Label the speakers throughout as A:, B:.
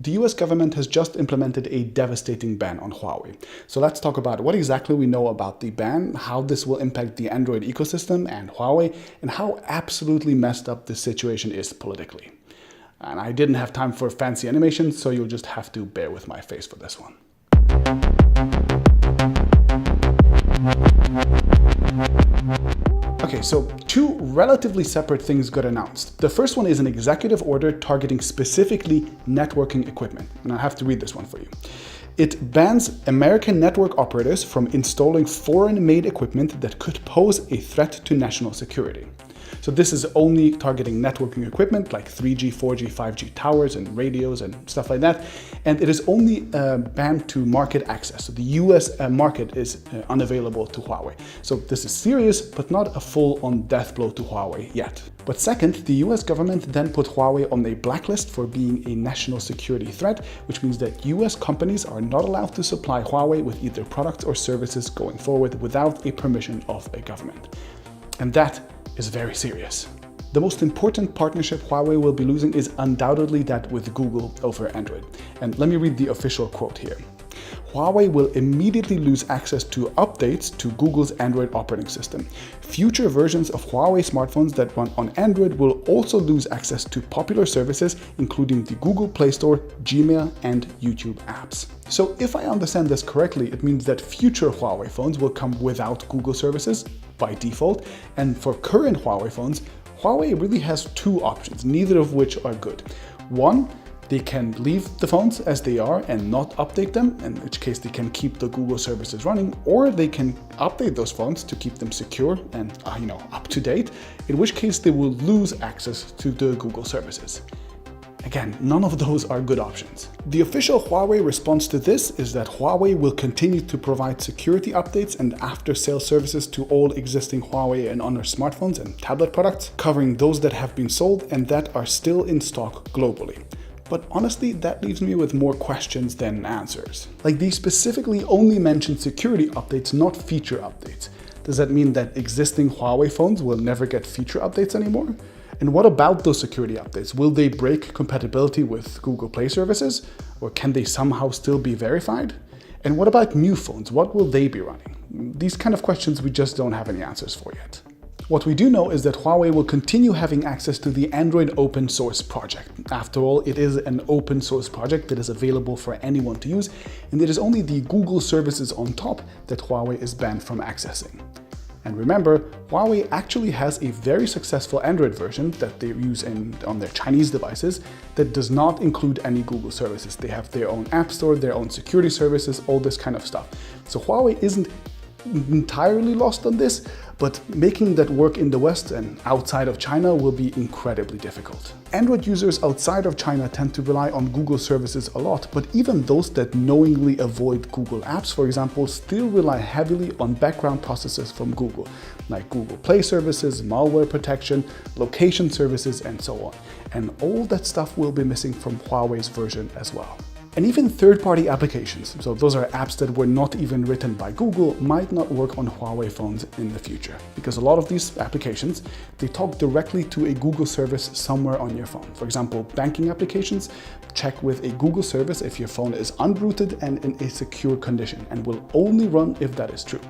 A: The US government has just implemented a devastating ban on Huawei. So let's talk about what exactly we know about the ban, how this will impact the Android ecosystem and Huawei, and how absolutely messed up this situation is politically. And I didn't have time for fancy animations, so you'll just have to bear with my face for this one. Okay, so two relatively separate things got announced. The first one is an executive order targeting specifically networking equipment, and I have to read this one for you. It bans American network operators from installing foreign-made equipment that could pose a threat to national security. So this is only targeting networking equipment like 3G, 4G, 5G towers and radios and stuff like that. And it is only banned to market access. So the US market is unavailable to Huawei. So this is serious, but not a full-on death blow to Huawei yet. But second, the US government then put Huawei on a blacklist for being a national security threat, which means that US companies are not allowed to supply Huawei with either products or services going forward without a permission of a government. And that is very serious. The most important partnership Huawei will be losing is undoubtedly that with Google over Android. And let me read the official quote here. Huawei will immediately lose access to updates to Google's Android operating system. Future versions of Huawei smartphones that run on Android will also lose access to popular services, including the Google Play Store, Gmail, and YouTube apps. So if I understand this correctly, it means that future Huawei phones will come without Google services by default. And for current Huawei phones, Huawei really has two options, neither of which are good. One, they can leave the phones as they are and not update them, in which case they can keep the Google services running, or they can update those phones to keep them secure and up to date, in which case they will lose access to the Google services. Again, none of those are good options. The official Huawei response to this is that Huawei will continue to provide security updates and after-sale services to all existing Huawei and Honor smartphones and tablet products, covering those that have been sold and that are still in stock globally. But honestly, that leaves me with more questions than answers. Like, they specifically only mention security updates, not feature updates. Does that mean that existing Huawei phones will never get feature updates anymore? And what about those security updates? Will they break compatibility with Google Play services? Or can they somehow still be verified? And what about new phones? What will they be running? These kind of questions we just don't have any answers for yet. What we do know is that Huawei will continue having access to the Android open source project. After all, it is an open source project that is available for anyone to use, and it is only the Google services on top that Huawei is banned from accessing. And remember, Huawei actually has a very successful Android version that they use on their Chinese devices that does not include any Google services. They have their own app store, their own security services, all this kind of stuff. So Huawei isn't entirely lost on this, but making that work in the West and outside of China will be incredibly difficult. Android users outside of China tend to rely on Google services a lot, but even those that knowingly avoid Google apps, for example, still rely heavily on background processes from Google, like Google Play services, malware protection, location services, and so on. And all that stuff will be missing from Huawei's version as well. And even third-party applications, so those are apps that were not even written by Google, might not work on Huawei phones in the future. Because a lot of these applications, they talk directly to a Google service somewhere on your phone. For example, banking applications check with a Google service if your phone is unrooted and in a secure condition, and will only run if that is true.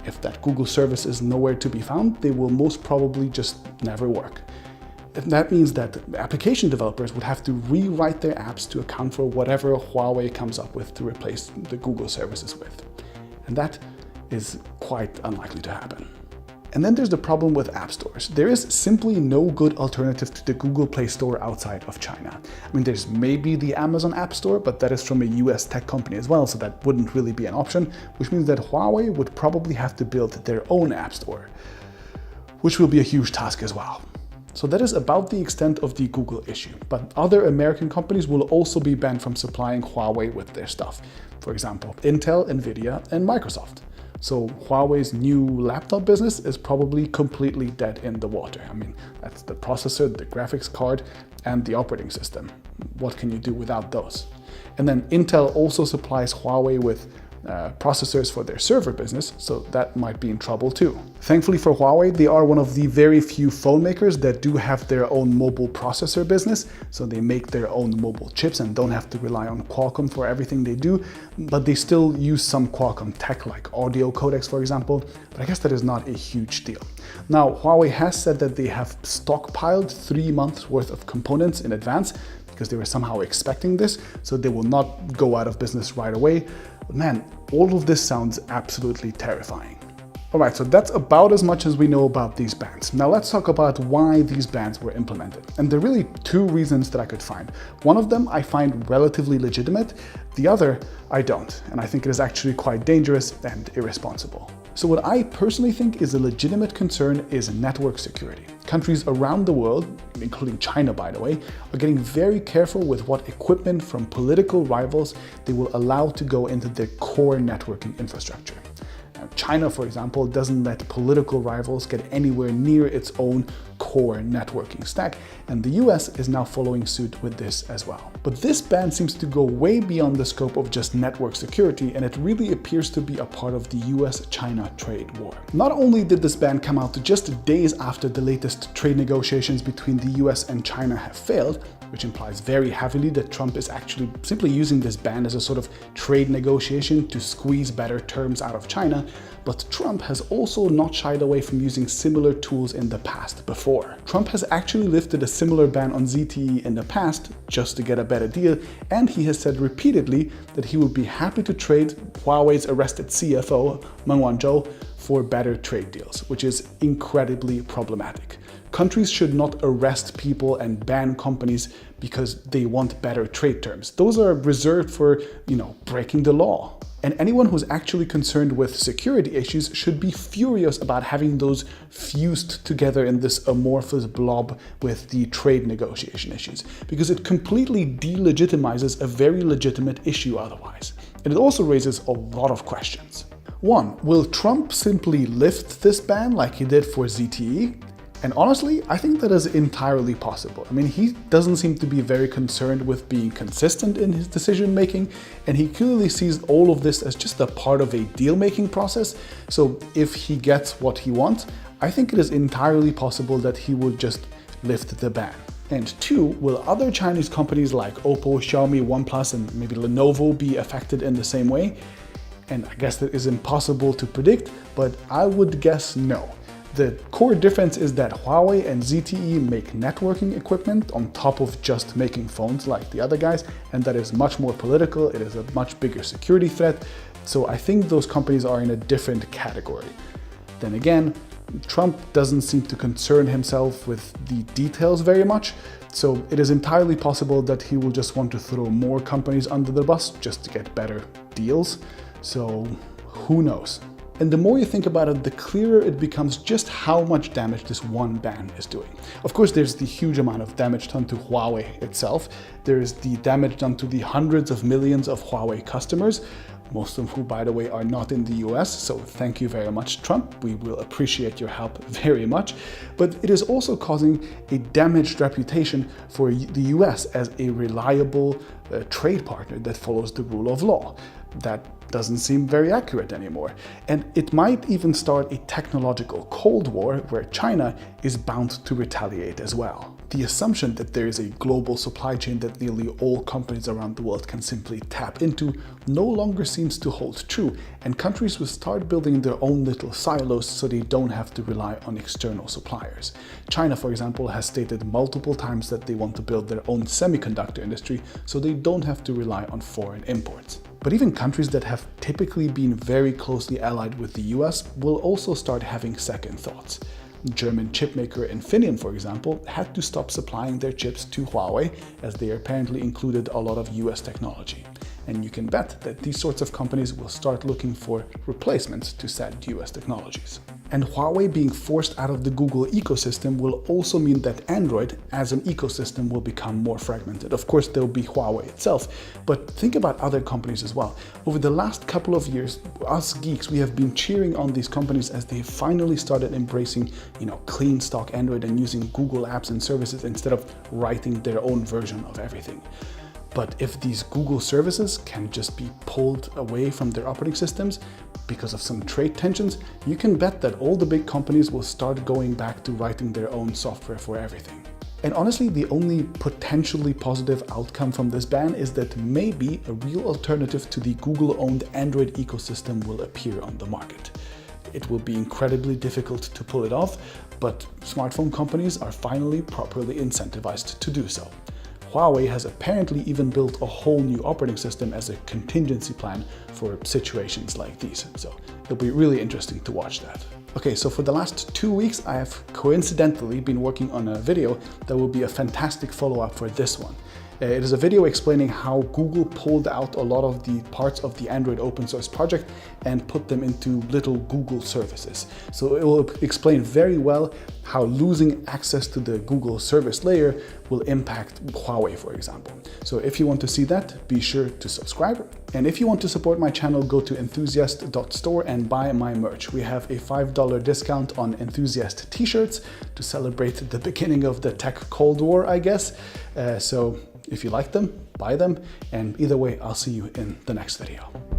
A: If that Google service is nowhere to be found, they will most probably just never work. And that means that application developers would have to rewrite their apps to account for whatever Huawei comes up with to replace the Google services with. And that is quite unlikely to happen. And then there's the problem with app stores. There is simply no good alternative to the Google Play Store outside of China. I mean, there's maybe the Amazon App Store, but that is from a US tech company as well, so that wouldn't really be an option, which means that Huawei would probably have to build their own app store, which will be a huge task as well. So that is about the extent of the Google issue, but other American companies will also be banned from supplying Huawei with their stuff. For example, Intel, Nvidia, and Microsoft. So Huawei's new laptop business is probably completely dead in the water. I mean, that's the processor, the graphics card, and the operating system. What can you do without those? And then Intel also supplies Huawei with processors for their server business, so that might be in trouble too. Thankfully for Huawei, they are one of the very few phone makers that do have their own mobile processor business, so they make their own mobile chips and don't have to rely on Qualcomm for everything they do, but they still use some Qualcomm tech like audio codecs, for example, but I guess that is not a huge deal. Now, Huawei has said that they have stockpiled 3 months worth of components in advance because they were somehow expecting this, so they will not go out of business right away. But man, all of this sounds absolutely terrifying. Alright, so that's about as much as we know about these bans. Now let's talk about why these bans were implemented. And there are really 2 reasons that I could find. One of them I find relatively legitimate, the other I don't. And I think it is actually quite dangerous and irresponsible. So what I personally think is a legitimate concern is network security. Countries around the world, including China by the way, are getting very careful with what equipment from political rivals they will allow to go into their core networking infrastructure. China, for example, doesn't let political rivals get anywhere near its own core networking stack, and the US is now following suit with this as well. But this ban seems to go way beyond the scope of just network security, and it really appears to be a part of the US-China trade war. Not only did this ban come out just days after the latest trade negotiations between the US and China have failed, which implies very heavily that Trump is actually simply using this ban as a sort of trade negotiation to squeeze better terms out of China, but Trump has also not shied away from using similar tools in the past before. Trump has actually lifted a similar ban on ZTE in the past just to get a better deal, and he has said repeatedly that he would be happy to trade Huawei's arrested CFO, Meng Wanzhou, for better trade deals, which is incredibly problematic. Countries should not arrest people and ban companies because they want better trade terms. Those are reserved for, breaking the law. And anyone who's actually concerned with security issues should be furious about having those fused together in this amorphous blob with the trade negotiation issues, because it completely delegitimizes a very legitimate issue otherwise. And it also raises a lot of questions. 1. Will Trump simply lift this ban like he did for ZTE? And honestly, I think that is entirely possible. I mean, he doesn't seem to be very concerned with being consistent in his decision making, and he clearly sees all of this as just a part of a deal-making process. So if he gets what he wants, I think it is entirely possible that he will just lift the ban. And 2, will other Chinese companies like Oppo, Xiaomi, OnePlus, and maybe Lenovo be affected in the same way? And I guess that is impossible to predict, but I would guess no. The core difference is that Huawei and ZTE make networking equipment on top of just making phones like the other guys, and that is much more political, it is a much bigger security threat, so I think those companies are in a different category. Then again, Trump doesn't seem to concern himself with the details very much, so it is entirely possible that he will just want to throw more companies under the bus just to get better deals, so who knows? And the more you think about it, the clearer it becomes just how much damage this one ban is doing. Of course, there's the huge amount of damage done to Huawei itself. There's the damage done to the hundreds of millions of Huawei customers, most of whom, by the way, are not in the US, so thank you very much, Trump. We will appreciate your help very much. But it is also causing a damaged reputation for the US as a reliable trade partner that follows the rule of law. That doesn't seem very accurate anymore. And it might even start a technological Cold War where China is bound to retaliate as well. The assumption that there is a global supply chain that nearly all companies around the world can simply tap into no longer seems to hold true, and countries will start building their own little silos so they don't have to rely on external suppliers. China, for example, has stated multiple times that they want to build their own semiconductor industry so they don't have to rely on foreign imports. But even countries that have typically been very closely allied with the US will also start having second thoughts. German chipmaker Infineon, for example, had to stop supplying their chips to Huawei as they apparently included a lot of US technology. And you can bet that these sorts of companies will start looking for replacements to said US technologies. And Huawei being forced out of the Google ecosystem will also mean that Android as an ecosystem will become more fragmented. Of course, there will be Huawei itself, but think about other companies as well. Over the last couple of years, us geeks, we have been cheering on these companies as they finally started embracing, clean stock Android and using Google apps and services instead of writing their own version of everything. But if these Google services can just be pulled away from their operating systems because of some trade tensions, you can bet that all the big companies will start going back to writing their own software for everything. And honestly, the only potentially positive outcome from this ban is that maybe a real alternative to the Google-owned Android ecosystem will appear on the market. It will be incredibly difficult to pull it off, but smartphone companies are finally properly incentivized to do so. Huawei has apparently even built a whole new operating system as a contingency plan for situations like these. So it'll be really interesting to watch that. Okay, so for the last 2 weeks, I have coincidentally been working on a video that will be a fantastic follow-up for this one. It is a video explaining how Google pulled out a lot of the parts of the Android open source project and put them into little Google services. So it will explain very well how losing access to the Google service layer will impact Huawei, for example. So if you want to see that, be sure to subscribe. And if you want to support my channel, go to enthusiast.store and buy my merch. We have a $5 discount on Enthusiast t-shirts to celebrate the beginning of the tech Cold War, I guess. So if you like them, buy them. And either way, I'll see you in the next video.